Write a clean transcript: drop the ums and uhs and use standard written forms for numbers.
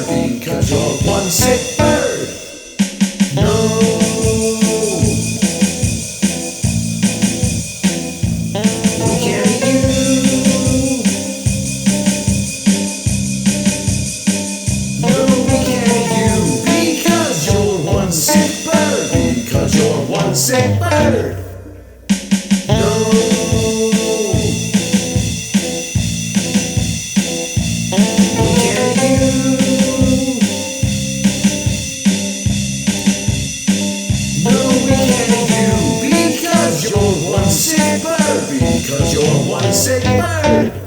because you're one sick bird. No, we can't eat you. No, we can't eat you because you're one sick bird. Because you're one sick bird. No. Because you're one sick bird.